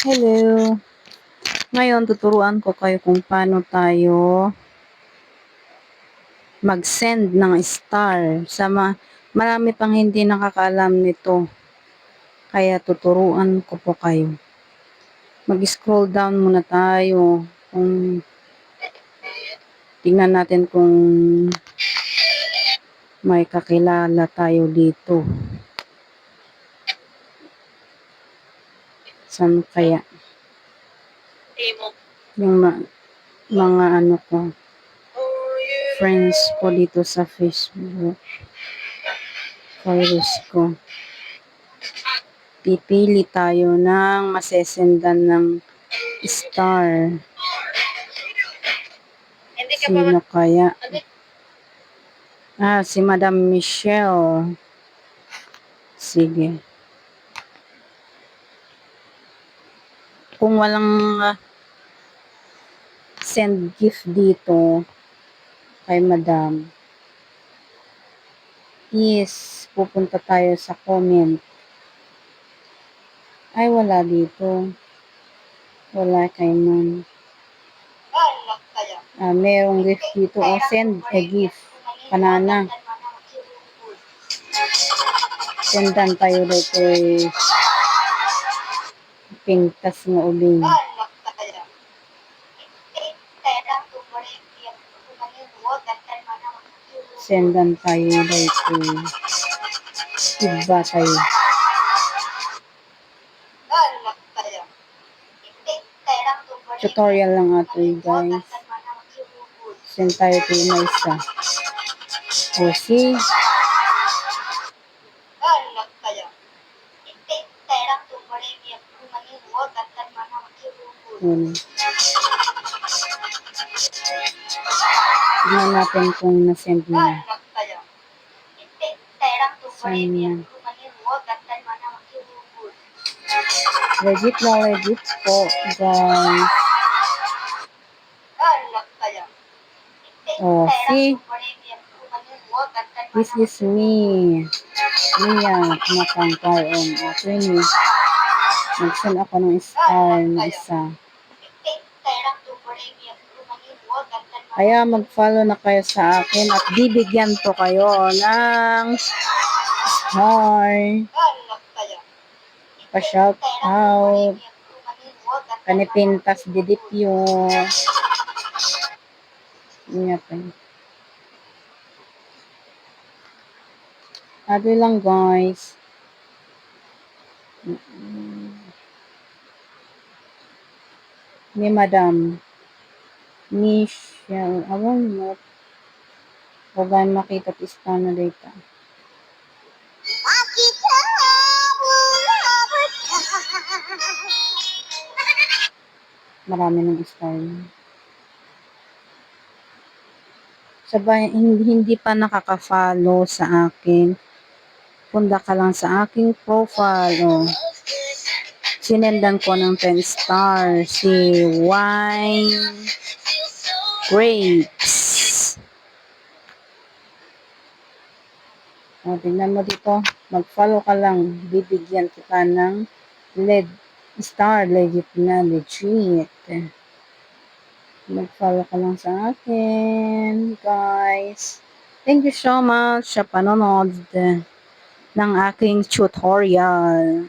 Hello! Ngayon, tuturuan ko kayo kung paano tayo mag-send ng star. Marami pang hindi nakakaalam nito. Kaya tuturuan ko po kayo. Mag-scroll down muna tayo. Tingnan natin kung may kakilala tayo dito. Saan kaya? Yung mga ano ko, friends ko dito sa Facebook. Followers ko. Pipili tayo ng masesendan ng star. Sino kaya? Si Madam Michelle. Sige. Kung walang send gift dito kay Madam, yes, pupunta tayo sa comment. Ay, wala dito. Wala kay Ma'am. Merong gift dito. Send a gift. Panana. Sendan tayo dito pintas nga uling. Sendan tayo dito. Iba tayo. Tutorial lang ato guys. Send tayo to na isa. See? Tignan natin kung na-send na. Saan yan? Legit na legit po, guys. See? This is me. Mia, kumakangkaon. Ako yun eh. Nag-send ako ng star na isa. Kaya mag-follow na kayo sa akin at bibigyan ko kayo ng star. Pa-shout out. Kanipintas didipyo. Ingat. Ado lang guys. Ni Madam Michelle. Awang mo. Huwag makita pista na data. Marami ng star. Sabay, hindi pa nakaka-follow sa akin. Punta ka lang sa aking profile. Sinendan ko ng 10 stars. Si Wine Grapes. Tingnan mo dito. Mag-follow ka lang. Bibigyan kita ng star. Legit na. Legit. Mag-follow ka lang sa akin. Guys. Thank you so much sa panonood ng aking tutorial.